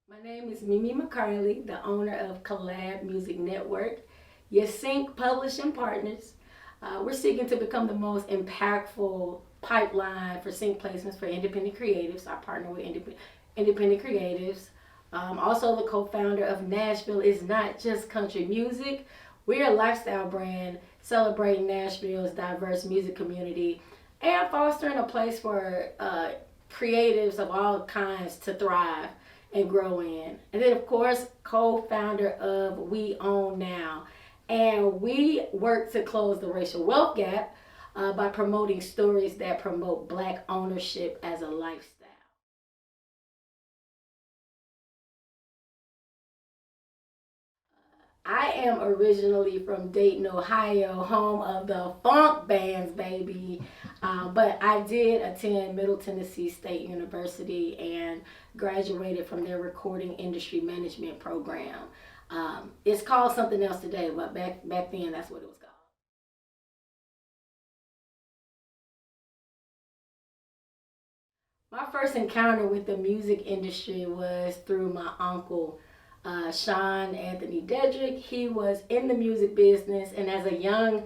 My name is Mimi McCarley, the owner of Collab Music Network, your sync publishing partners. We're seeking to become the most impactful pipeline for sync placements for independent creatives. I partner with independent creatives. Also, the co-founder of Nashville is not just country music. We're a lifestyle brand celebrating Nashville's diverse music community and fostering a place for creatives of all kinds to thrive and grow in. And then, of course, co-founder of We Own Now. And we work to close the racial wealth gap by promoting stories that promote Black ownership as a lifestyle. I am originally from Dayton, Ohio, home of the funk bands, baby. But I did attend Middle Tennessee State University and graduated from their recording industry management program. It's called something else today, but back then that's what it was called. My first encounter with the music industry was through my uncle, Sean Anthony Dedrick. He was in the music business, and as a young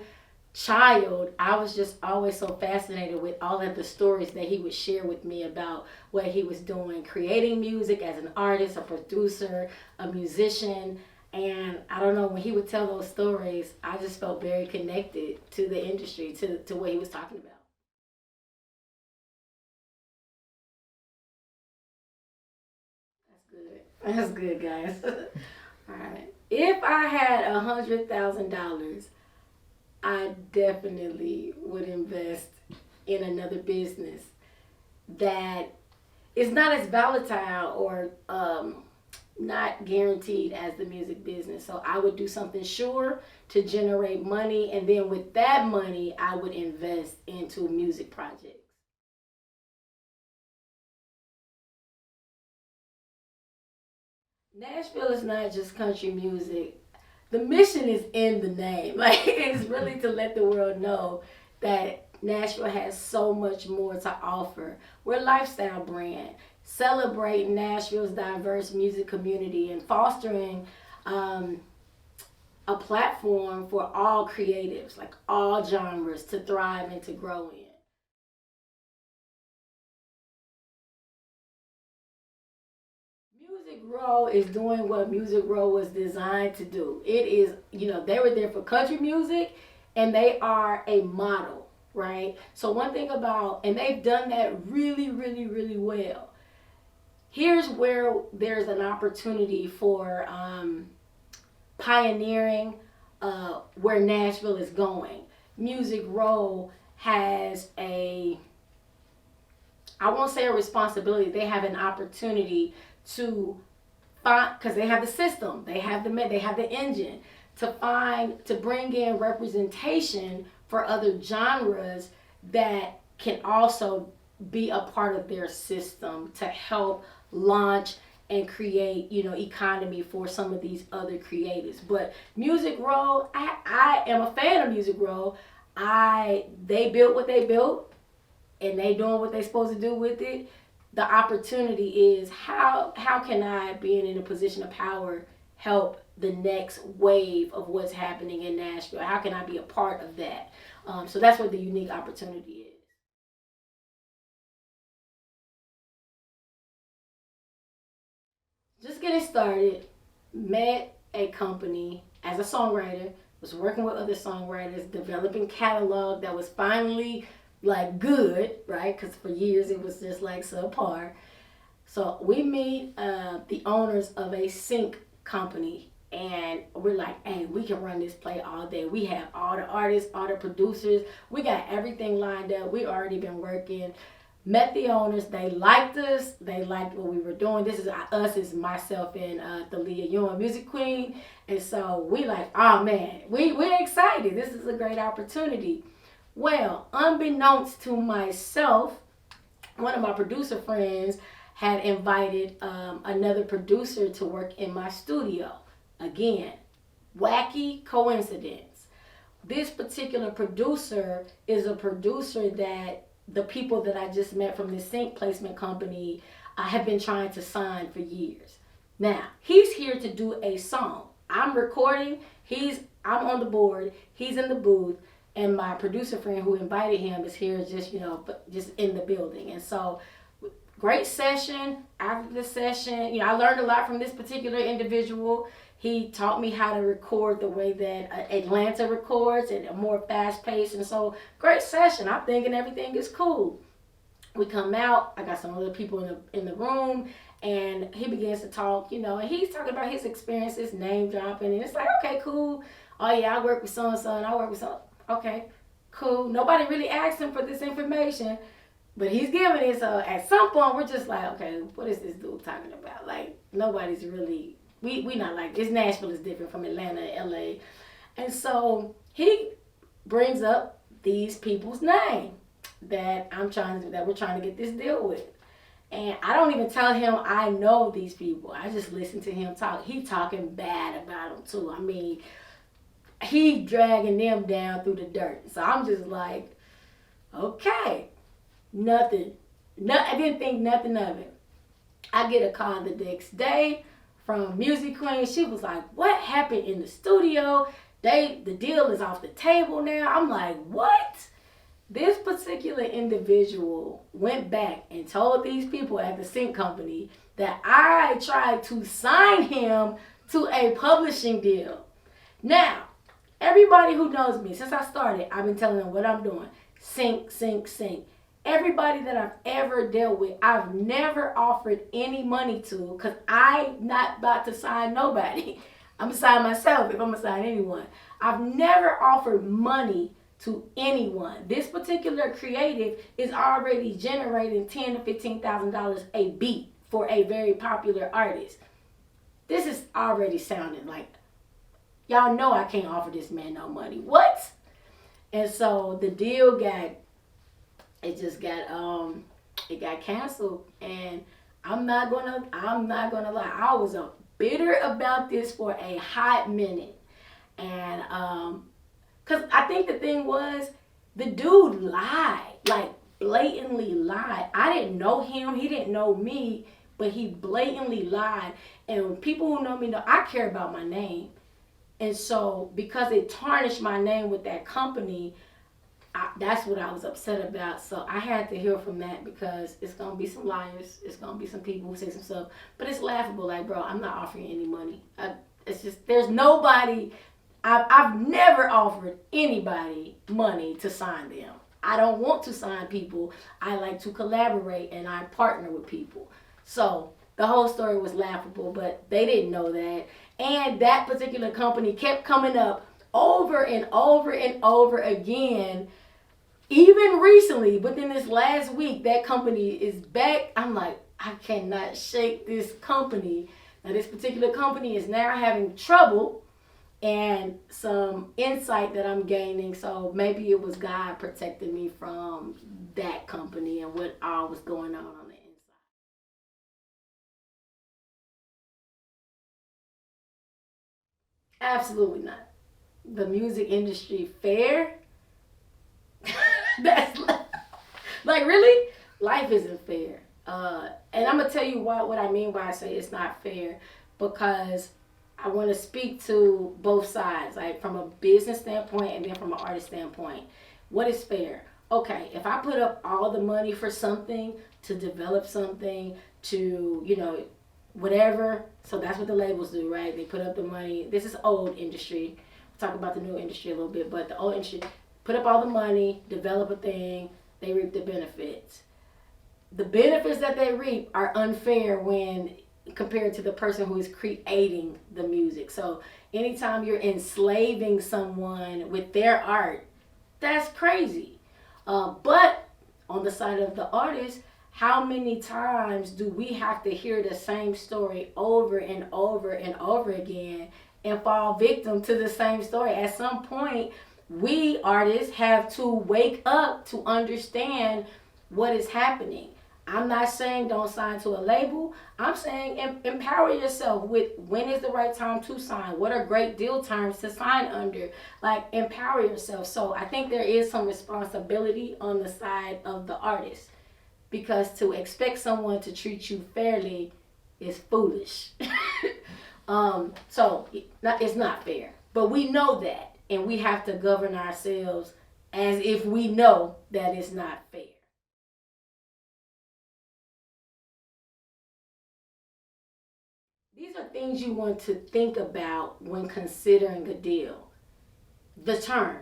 child, I was just always so fascinated with all of the stories that he would share with me about what he was doing, creating music as an artist, a producer, a musician. And I don't know, when he would tell those stories, I just felt very connected to the industry, to what he was talking about. That's good. That's good, guys. All right. If I had $100,000, I definitely would invest in another business that is not as volatile or not guaranteed as the music business. So I would do something sure to generate money, and then with that money, I would invest into music projects. Nashville is not just country music. The mission is in the name. Like, it's really to let the world know that Nashville has so much more to offer. We're a lifestyle brand, celebrating Nashville's diverse music community and fostering um, a platform for all creatives, like all genres, to thrive and to grow in. Music Row is doing what Music Row was designed to do. It is, they were there for country music and they are a model, right? So, one thing about, and they've done that really, really, really well. Here's where there's an opportunity for pioneering where Nashville is going. Music Row has I won't say a responsibility, they have an opportunity to find, because they have the system, they have the engine to bring in representation for other genres that can also be a part of their system to help launch and create, economy for some of these other creators. But Music Row, I am a fan of Music Row. They built what they built, and they doing what they supposed to do with it. The opportunity is, how can I, being in a position of power, help the next wave of what's happening in Nashville? How can I be a part of that? So that's what the unique opportunity is. Just getting started, met a company as a songwriter, was working with other songwriters, developing catalog that was finally like good, right? Because for years it was just like subpar. So we meet the owners of a sync company, and we're like, hey, we can run this play all day. We have all the artists, all the producers. We got everything lined up. We already been working. Met the owners. They liked us. They liked what we were doing. This is us, is myself and the Leah Ewan Music Queen. And so we like, oh man, we're excited. This is a great opportunity. Well, unbeknownst to myself, one of my producer friends had invited another producer to work in my studio. Again, wacky coincidence. This particular producer is a producer that the people that I just met from the sync placement company have been trying to sign for years. Now, he's here to do a song. I'm recording, I'm on the board, he's in the booth, and my producer friend who invited him is here just, just in the building. And so great session. After the session, I learned a lot from this particular individual. He taught me how to record the way that Atlanta records at a more fast pace. And so great session. I'm thinking everything is cool. We come out, I got some other people in the room, and he begins to talk, and he's talking about his experiences, name dropping, and it's like, okay, cool. Oh yeah, I work with so-and-so, and I work with so, okay, cool. Nobody really asked him for this information, but he's giving it. So at some point, we're just like, okay, what is this dude talking about? Like, nobody's really, we not like this. Nashville is different from Atlanta and LA. And so he brings up these people's name that we're trying to get this deal with. And I don't even tell him I know these people. I just listen to him talk. He talking bad about them too. I mean, he dragging them down through the dirt. So I'm just like, okay, nothing. No, I didn't think nothing of it. I get a call the next day from Music Queen. She was like, what happened in the studio? The deal is off the table now. I'm like, what? This particular individual went back and told these people at the sync company that I tried to sign him to a publishing deal. Now, everybody who knows me, since I started, I've been telling them what I'm doing. Sync, sync, sync. Everybody that I've ever dealt with, I've never offered any money to, because I'm not about to sign nobody. I'm going to sign myself if I'm going to sign anyone. I've never offered money to anyone. This particular creative is already generating $10,000 to $15,000 a beat for a very popular artist. This is already sounding like, y'all know I can't offer this man no money. What? And so the deal got canceled. And I'm not gonna lie, I was bitter about this for a hot minute. And because I think the thing was, the dude lied, like blatantly lied. I didn't know him, he didn't know me, but he blatantly lied. And people who know me know I care about my name. And so because it tarnished my name with that company, that's what I was upset about. So I had to hear from that, because it's going to be some liars. It's going to be some people who say some stuff. But it's laughable. Like, bro, I'm not offering any money. It's just, there's nobody. I've never offered anybody money to sign them. I don't want to sign people. I like to collaborate, and I partner with people. So the whole story was laughable, but they didn't know that. And that particular company kept coming up over and over and over again. Even recently, within this last week, that company is back. I'm like, I cannot shake this company. Now, this particular company is now having trouble and some insight that I'm gaining. So maybe it was God protecting me from that company and what all was going on the inside. Absolutely not. The music industry fair? That's like really? Life isn't fair. And I'm going to tell you what I mean by I say it's not fair, because I want to speak to both sides, like from a business standpoint and then from an artist standpoint. What is fair? Okay, if I put up all the money for something, to develop something, to, whatever, so that's what the labels do, right? They put up the money. This is old industry. We'll talk about the new industry a little bit, but the old industry, put up all the money, develop a thing, they reap the benefits. The benefits that they reap are unfair when compared to the person who is creating the music. So anytime you're enslaving someone with their art, that's crazy. But on the side of the artist, how many times do we have to hear the same story over and over and over again and fall victim to the same story? At some point, we artists have to wake up to understand what is happening. I'm not saying don't sign to a label. I'm saying empower yourself with when is the right time to sign. What are great deal terms to sign under? Like, empower yourself. So I think there is some responsibility on the side of the artist, because to expect someone to treat you fairly is foolish. So it's not fair. But we know that, and we have to govern ourselves as if we know that it's not fair. These are things you want to think about when considering a deal. The term.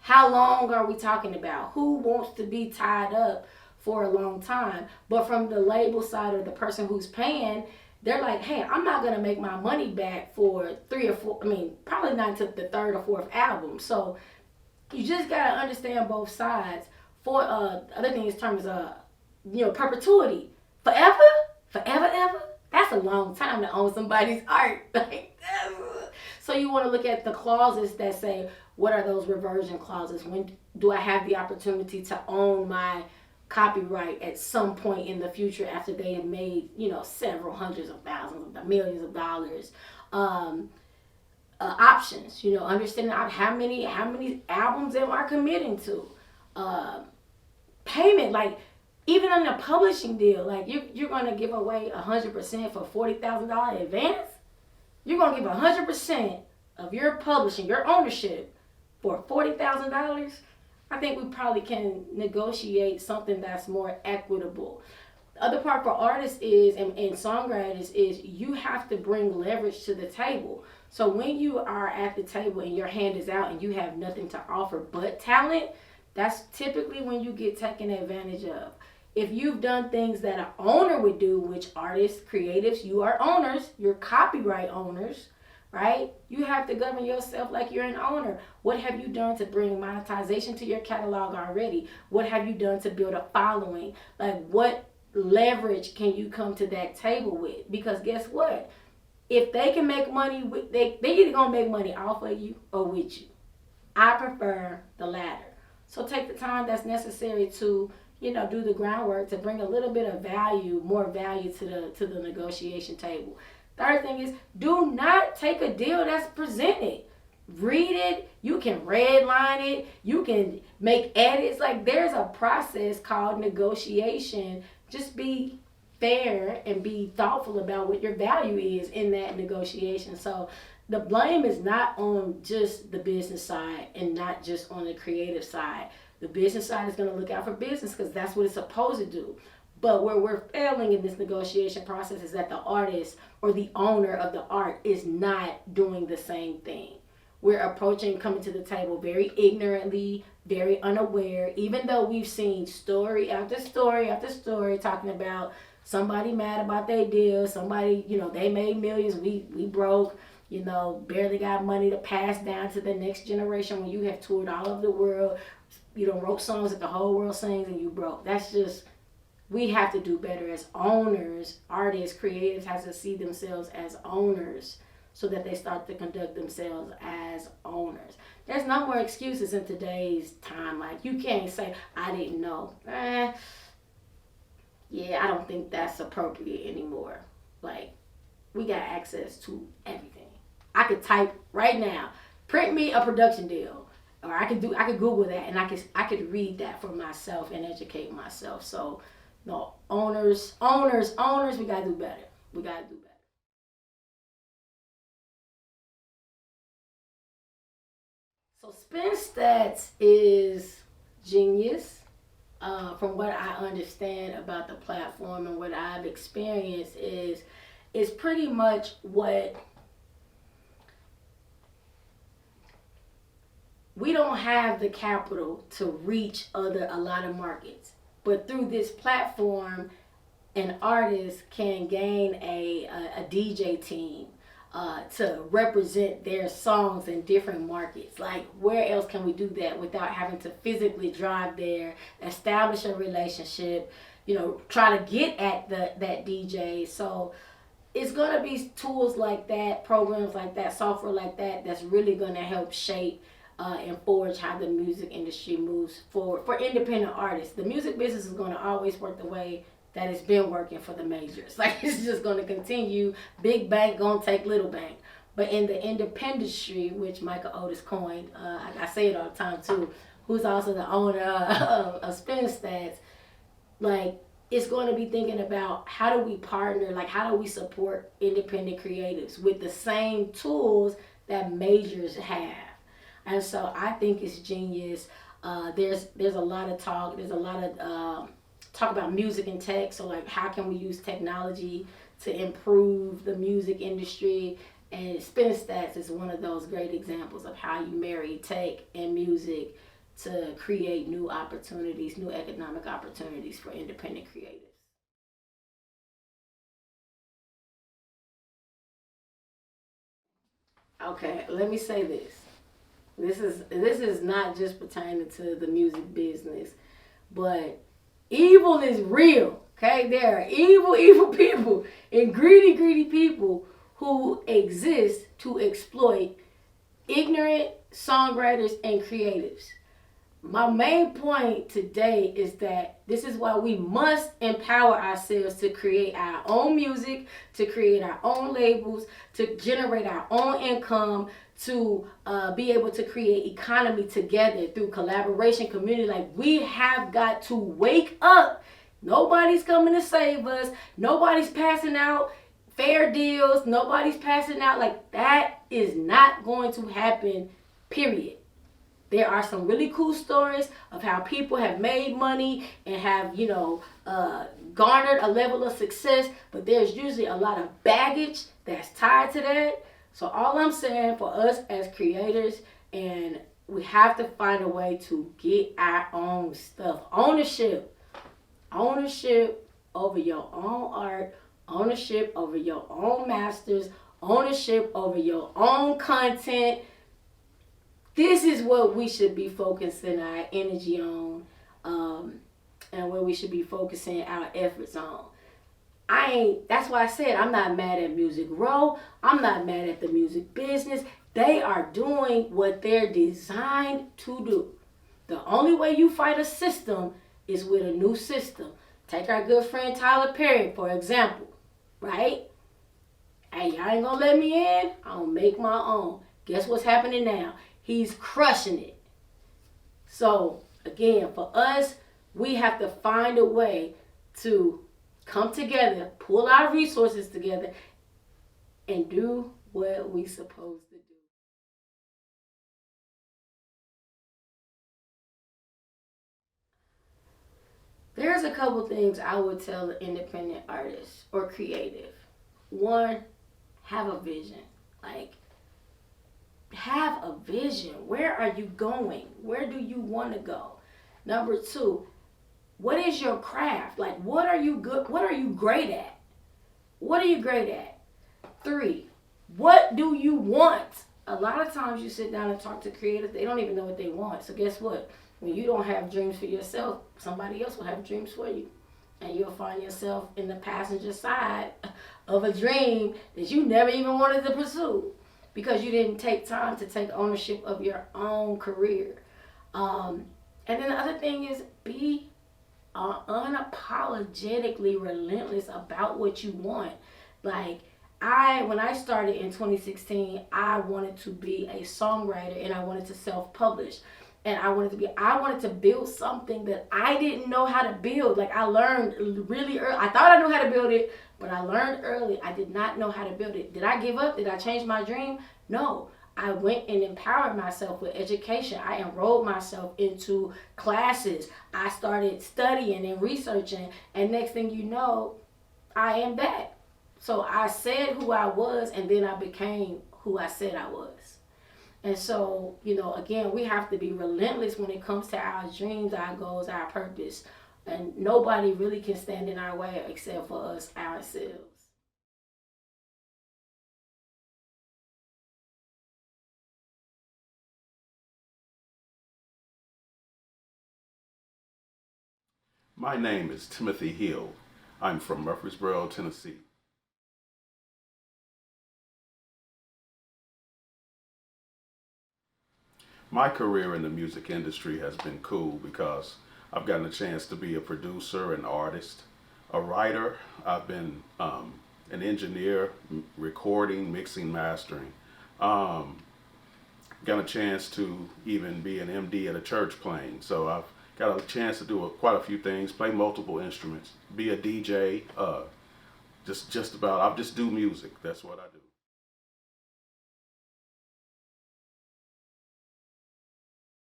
How long are we talking about? Who wants to be tied up for a long time? But from the label side or the person who's paying, they're like, hey, I'm not going to make my money back for 3 or 4, probably not until the third or fourth album. So you just got to understand both sides. For other thing, this term is, perpetuity. Forever? Forever, ever? That's a long time to own somebody's art. Like, so you want to look at the clauses that say, what are those reversion clauses? When do I have the opportunity to own my copyright at some point in the future after they have made, several hundreds of thousands of millions of dollars? Options, understanding how many albums am I committing to? Payment, like even on a publishing deal, like you're going to give away 100% for $40,000 advance. You're going to give 100% of your publishing, your ownership, for $40,000. I think we probably can negotiate something that's more equitable. The other part for artists is, and songwriters is, you have to bring leverage to the table. So when you are at the table and your hand is out and you have nothing to offer but talent, that's typically when you get taken advantage of. If you've done things that an owner would do, which artists, creatives, you are owners, you're copyright owners, right? You have to govern yourself like you're an owner. What have you done to bring monetization to your catalog already? What have you done to build a following? Like, what leverage can you come to that table with? Because guess what? If they can make money, they either gonna make money off of you or with you. I prefer the latter. So take the time that's necessary to, do the groundwork to bring a little bit of value, more value to the negotiation table. Third thing is, do not take a deal that's presented. Read it. You can redline it. You can make edits. Like, there's a process called negotiation. Just be fair and be thoughtful about what your value is in that negotiation. So the blame is not on just the business side and not just on the creative side. The business side is going to look out for business because that's what it's supposed to do. But where we're failing in this negotiation process is that the artist or the owner of the art is not doing the same thing. We're coming to the table very ignorantly, very unaware, even though we've seen story after story after story talking about somebody mad about their deal, somebody, they made millions, we broke, barely got money to pass down to the next generation when you have toured all over the world, wrote songs that the whole world sings and you broke. That's just, we have to do better as owners. Artists, creatives have to see themselves as owners so that they start to conduct themselves as owners. There's no more excuses in today's time. Like, you can't say, I didn't know. Yeah, I don't think that's appropriate anymore. Like, we got access to everything. I could type right now, print me a production deal. Or I could Google that and I could read that for myself and educate myself. So no, owners, we gotta do better. We gotta do better. So Spin Stats is genius. From what I understand about the platform and what I've experienced is pretty much what we don't have the capital to reach a lot of markets. But through this platform, an artist can gain a DJ team to represent their songs in different markets. Like, where else can we do that without having to physically drive there, establish a relationship, try to get at that DJ? So it's going to be tools like that, programs like that, software like that, that's really going to help shape and forge how the music industry moves forward for independent artists. The music business is going to always work the way that it's been working for the majors. Like, it's just going to continue. Big bank going to take little bank. But in the independentry, which Michael Otis coined, I say it all the time too, who's also the owner of Spin Stats, like, it's going to be thinking about how do we partner, like how do we support independent creatives with the same tools that majors have. And so I think it's genius. There's a lot of talk. There's a lot of talk about music and tech. So like, how can we use technology to improve the music industry? And Spin Stats is one of those great examples of how you marry tech and music to create new opportunities, new economic opportunities for independent creators. Okay, let me say this. This is not just pertaining to the music business, but evil is real. Okay, there are evil people and greedy people who exist to exploit ignorant songwriters and creatives. My main point today is that this is why we must empower ourselves to create our own music, to create our own labels, to generate our own income, to be able to create economy together through collaboration, community. Like, we have got to wake up. Nobody's coming to save us. Nobody's passing out fair deals. Nobody's passing out. Like, that is not going to happen, period. There are some really cool stories of how people have made money and have, garnered a level of success, but there's usually a lot of baggage that's tied to that. So all I'm saying for us as creators, and we have to find a way to get our own stuff. Ownership. Ownership over your own art, ownership over your own masters, ownership over your own content. This is what we should be focusing our energy on, and where we should be focusing our efforts on. That's why I said I'm not mad at Music Row. I'm not mad at the music business. They are doing what they're designed to do. The only way you fight a system is with a new system. Take our good friend Tyler Perry, for example, right? Hey, y'all ain't gonna let me in? I'll make my own. Guess what's happening now? He's crushing it. So, again, for us, we have to find a way to come together, pull our resources together, and do what we supposed to do. There's a couple things I would tell the independent artist or creative. One, have a vision. Like, have a vision. Where are you going? Where do you want to go? Number two, what is your craft? Like, what are you good? What are you great at? What are you great at? Three, what do you want? A lot of times you sit down and talk to creators, they don't even know what they want. So guess what? When you don't have dreams for yourself, somebody else will have dreams for you. And you'll find yourself in the passenger side of a dream that you never even wanted to pursue because you didn't take time to take ownership of your own career. And then the other thing is, be unapologetically relentless about what you want. Like, when I started in 2016, I wanted to be a songwriter and I wanted to self-publish. And I wanted to build something that I didn't know how to build. Like, I learned really early. I thought I knew how to build it, but I learned early. I did not know how to build it. Did I give up? Did I change my dream? No. I went and empowered myself with education. I enrolled myself into classes. I started studying and researching. And next thing you know, I am that. So I said who I was, and then I became who I said I was. And so, again, we have to be relentless when it comes to our dreams, our goals, our purpose. And nobody really can stand in our way except for us ourselves. My name is Timothy Hill. I'm from Murfreesboro, Tennessee. My career in the music industry has been cool because I've gotten a chance to be a producer, an artist, a writer. I've been an engineer, recording, mixing, mastering. Um, Got a chance to even be an MD at a church playing. So I've got a chance to do quite a few things, play multiple instruments, be a DJ, just about. I just do music. That's what I do.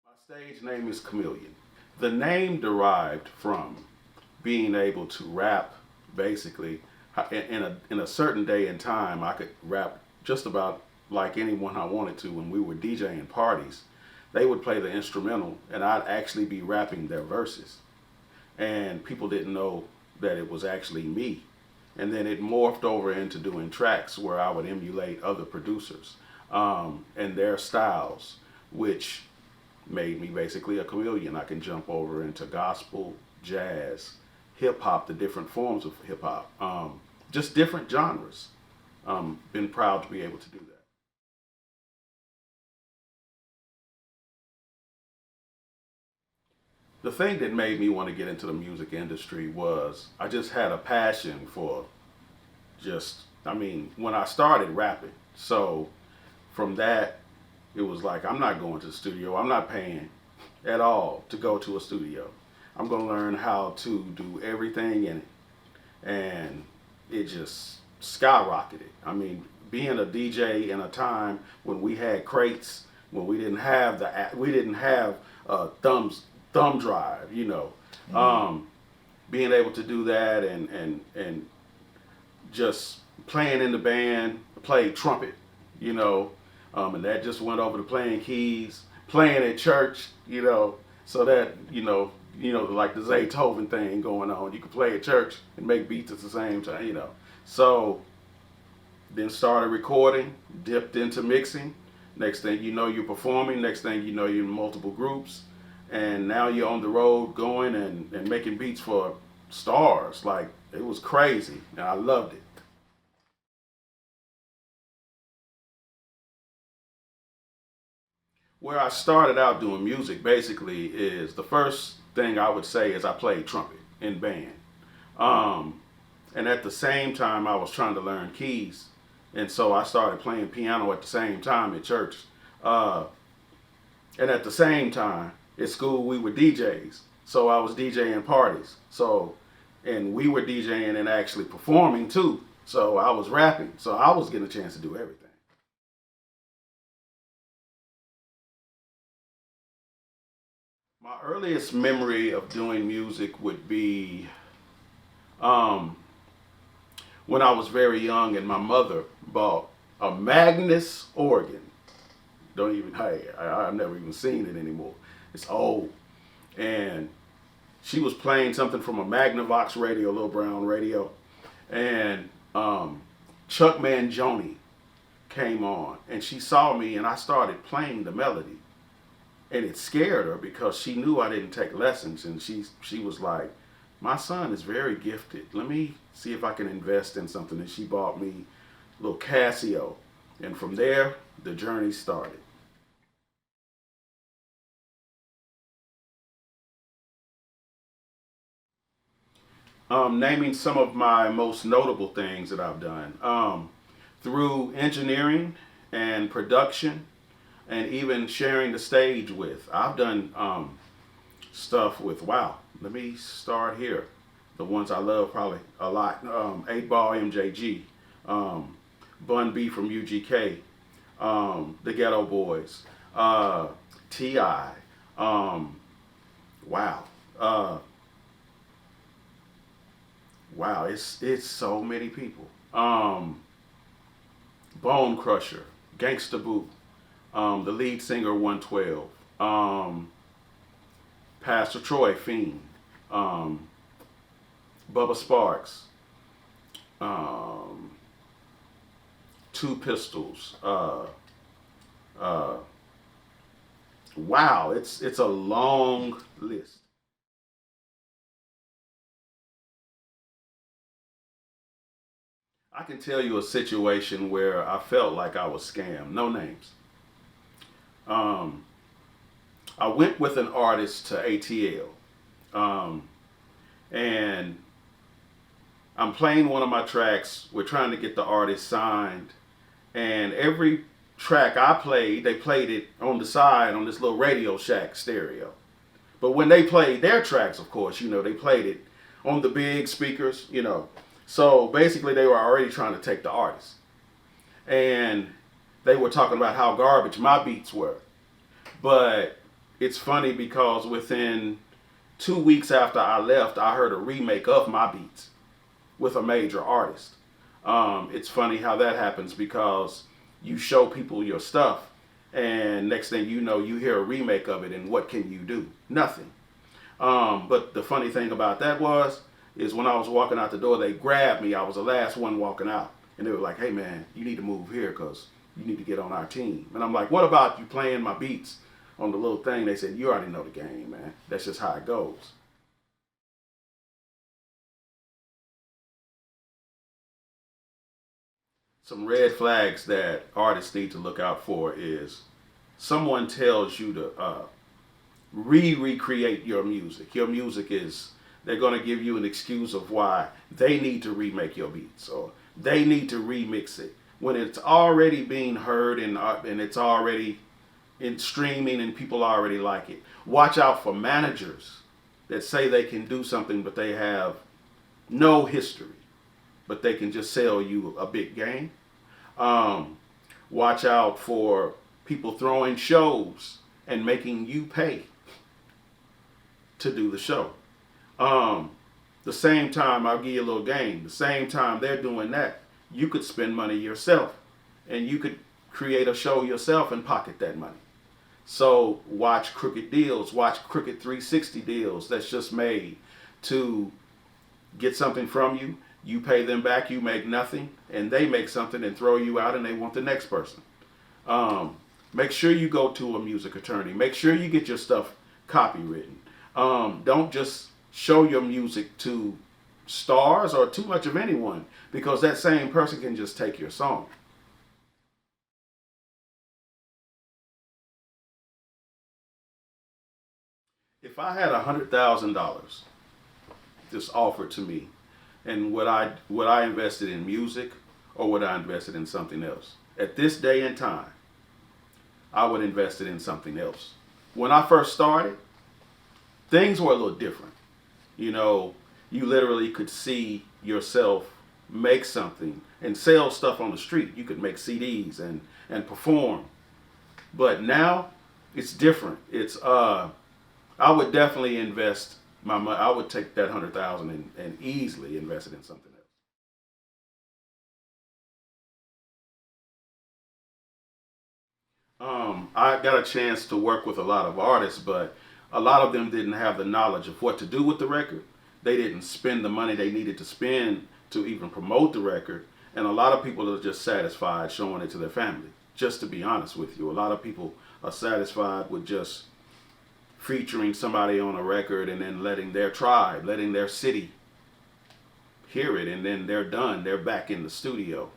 My stage name is Chameleon. The name derived from being able to rap, basically. In a certain day and time, I could rap just about like anyone I wanted to. When we were DJing parties, they would play the instrumental, and I'd actually be rapping their verses. And people didn't know that it was actually me. And then it morphed over into doing tracks where I would emulate other producers and their styles, which made me basically a chameleon. I can jump over into gospel, jazz, hip hop, the different forms of hip hop, just different genres. Been proud to be able to do that. The thing that made me want to get into the music industry was I just had a passion for I mean, when I started rapping. So from that, it was like, I'm not going to the studio. I'm not paying at all to go to a studio. I'm going to learn how to do everything in it. And it just skyrocketed. I mean, being a DJ in a time when we had crates, when we didn't have thumb drive, being able to do that and just playing in the band, played trumpet, and that just went over to playing keys, playing at church, so that like the Zaytoven thing going on. You could play at church and make beats at the same time, So then started recording, dipped into mixing. Next thing you know, you're performing. Next thing you know, you're in multiple groups. And now you're on the road going and making beats for stars. Like, it was crazy. And I loved it. Where I started out doing music basically is the first thing I would say is I played trumpet in band. Um, and at the same time, I was trying to learn keys. And so I started playing piano at the same time at church. Uh, and at the same time, at school, we were DJs. So I was DJing parties. And we were DJing and actually performing too. So I was rapping. So I was getting a chance to do everything. My earliest memory of doing music would be um, when I was very young and my mother bought a Magnus organ. Don't even, I've never even seen it anymore. It's old. And she was playing something from a Magnavox radio, little brown radio. And Chuck Mangione came on and she saw me and I started playing the melody. And it scared her because she knew I didn't take lessons. And she was like, my son is very gifted. Let me see if I can invest in something. And she bought me a little Casio. And from there, the journey started. Naming some of my most notable things that I've done. Through engineering and production, and even sharing the stage with. I've done stuff with, wow, let me start here. The ones I love probably a lot. 8 Ball MJG, Bun B from UGK, the Ghetto Boys, T.I., wow. Wow, it's so many people. Bone Crusher, Gangsta Boo, the lead singer 112, Pastor Troy Fiend, Bubba Sparks, Two Pistols. Wow, it's a long list. I can tell you a situation where I felt like I was scammed. No names. Um, I went with an artist to ATL, um, and I'm playing one of my tracks. We're trying to get the artist signed, and every track I played, they played it on the side on this little Radio Shack stereo. But when they played their tracks, of course, they played it on the big speakers. So basically, they were already trying to take the artist. And they were talking about how garbage my beats were. But it's funny because within 2 weeks after I left, I heard a remake of my beats with a major artist. It's funny how that happens because you show people your stuff, and next thing you know, you hear a remake of it, and what can you do? Nothing. But the funny thing about that is when I was walking out the door, they grabbed me. I was the last one walking out, and they were like, "Hey man, you need to move here because you need to get on our team." And I'm like, "What about you playing my beats on the little thing?" They said, "You already know the game, man. That's just how it goes." Some red flags that artists need to look out for is someone tells you to recreate your music. Your music is, they're going to give you an excuse of why they need to remake your beats or they need to remix it when it's already being heard and it's already in streaming and people already like it. Watch out for managers that say they can do something but they have no history, but they can just sell you a big game. Watch out for people throwing shows and making you pay to do the show. The same time, I'll give you a little game. The same time they're doing that, you could spend money yourself and you could create a show yourself and pocket that money. So watch crooked deals, watch crooked 360 deals that's just made to get something from you. You pay them back, you make nothing, and they make something and throw you out and they want the next person. Make sure you go to a music attorney. Make sure you get your stuff copywritten. Don't just show your music to stars or too much of anyone because that same person can just take your song. If I had $100,000 just offered to me, and would I invested in music or would I invested in something else? At this day and time, I would invest it in something else. When I first started, things were a little different. You literally could see yourself make something and sell stuff on the street. You could make CDs and perform. But now it's different. I would definitely invest my money. I would take that 100,000 and easily invest it in something else. I got a chance to work with a lot of artists, but a lot of them didn't have the knowledge of what to do with the record. They didn't spend the money they needed to spend to even promote the record. And a lot of people are just satisfied showing it to their family. Just to be honest with you, a lot of people are satisfied with just featuring somebody on a record and then letting their tribe, letting their city hear it, and then they're done. They're back in the studio.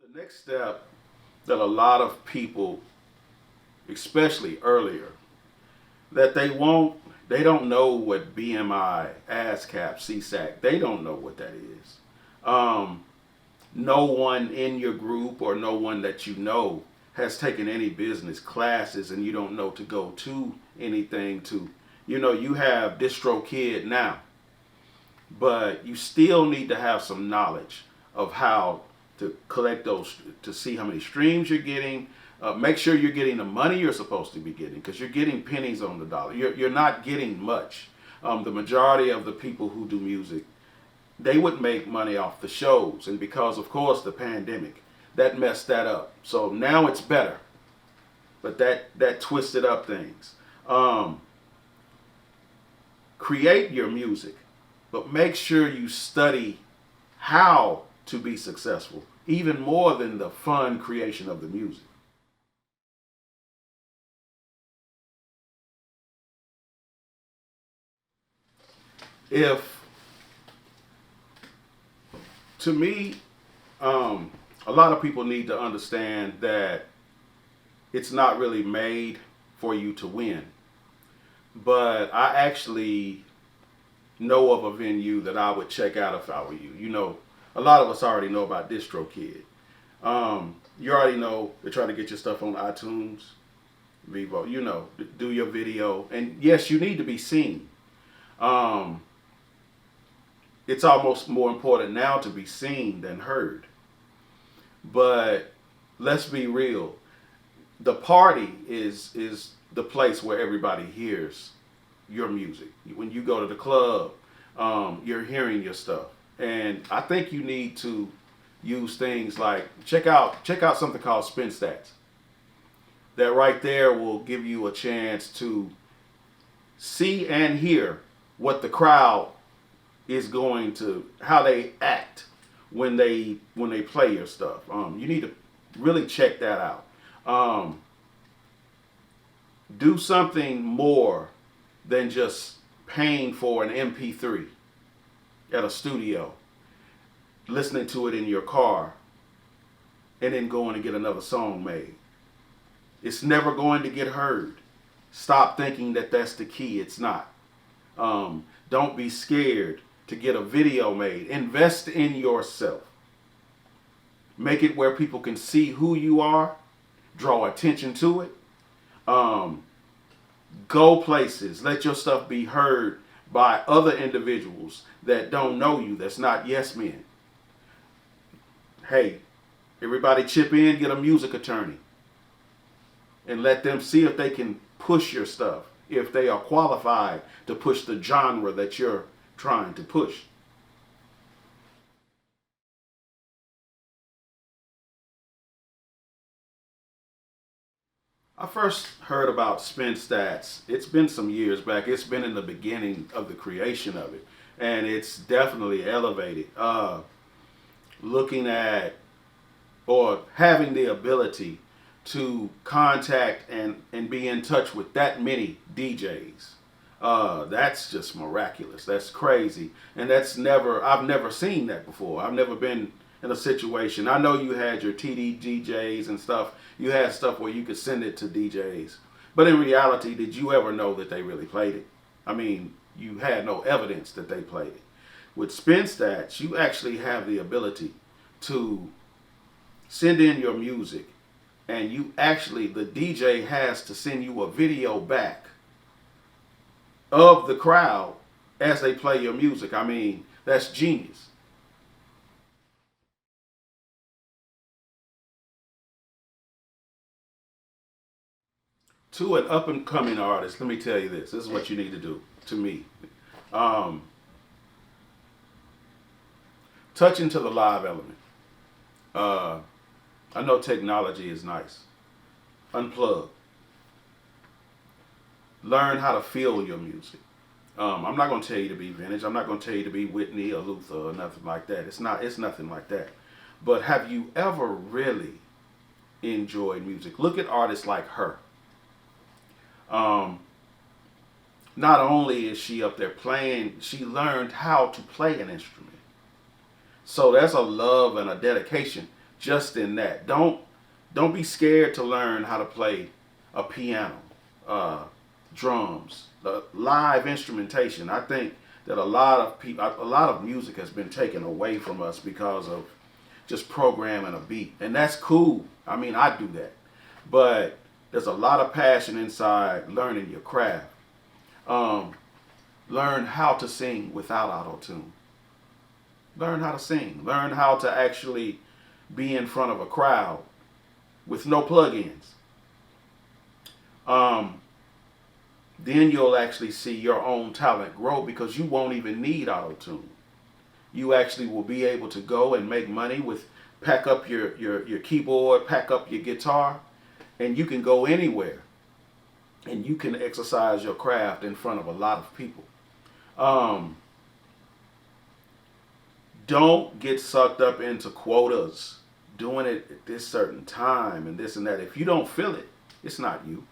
The next step that a lot of people, especially earlier, that they don't know what BMI, ASCAP, CSAC, they don't know what that is. No one in your group or no one that you know has taken any business classes, and you don't know to go to anything you have DistroKid now, but you still need to have some knowledge of how to collect those, to see how many streams you're getting. Make sure you're getting the money you're supposed to be getting, because you're getting pennies on the dollar. You're not getting much. The majority of the people who do music, they would make money off the shows, and because of course the pandemic, that messed that up. So now it's better, but that twisted up things. Create your music, but make sure you study how to be successful, even more than the fun creation of the music. If To me, a lot of people need to understand that it's not really made for you to win. But I actually know of a venue that I would check out if I were you. A lot of us already know about DistroKid. You already know they're trying to get your stuff on iTunes, Vivo. You know, do your video, and yes, you need to be seen. Um, it's almost more important now to be seen than heard. But let's be real. The party is the place where everybody hears your music. When you go to the club, you're hearing your stuff, and I think you need to use things like check out something called Spin Stats. That right there will give you a chance to see and hear what the crowd is going to, how they act when they play your stuff. You need to really check that out. Um, do something more than just paying for an MP3 at a studio, listening to it in your car, and then going to get another song made. It's never going to get heard. Stop thinking that that's the key. It's not. Don't be scared to get a video made. Invest in yourself. Make it where people can see who you are, draw attention to it. Go places. Let your stuff be heard by other individuals that don't know you, that's not yes men. Hey, everybody chip in, get a music attorney, and let them see if they can push your stuff, if they are qualified to push the genre that you're trying to push. I first heard about Spin Stats. It's been some years back. It's been in the beginning of the creation of it, and it's definitely elevated. Looking at or having the ability to contact and be in touch with that many DJs. That's just miraculous. That's crazy. And I've never seen that before. I've never been in a situation. I know you had your TD DJs and stuff. You had stuff where you could send it to DJs. But in reality, did you ever know that they really played it? I mean, you had no evidence that they played it. With Spin Stats, you actually have the ability to send in your music, and the DJ has to send you a video back of the crowd as they play your music. I mean, that's genius. To an up and coming artist, let me tell you this. This is what you need to do to me. Um, touch into the live element. I know technology is nice. Unplug. Learn how to feel your music. I'm not going to tell you to be vintage. I'm not going to tell you to be Whitney or Luther or nothing like that. It's nothing like that. But have you ever really enjoyed music? Look at artists like her. Not only is she up there playing, she learned how to play an instrument. So there's a love and a dedication just in that. Don't be scared to learn how to play a piano, drums, the live instrumentation. I think that a lot of music has been taken away from us because of just programming a beat, and that's cool. I mean, I do that, but there's a lot of passion inside learning your craft. Learn how to sing without auto-tune. Learn how to sing. Learn how to actually be in front of a crowd with no plugins. Then you'll actually see your own talent grow because you won't even need auto-tune. You actually will be able to go and make money pack up your keyboard, pack up your guitar, and you can go anywhere. And you can exercise your craft in front of a lot of people. Don't get sucked up into quotas, doing it at this certain time and this and that. If you don't feel it, it's not you.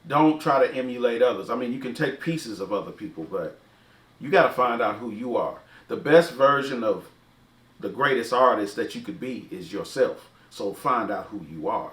Don't try to emulate others. I mean, you can take pieces of other people, but you got to find out who you are. The best version of the greatest artist that you could be is yourself. So find out who you are.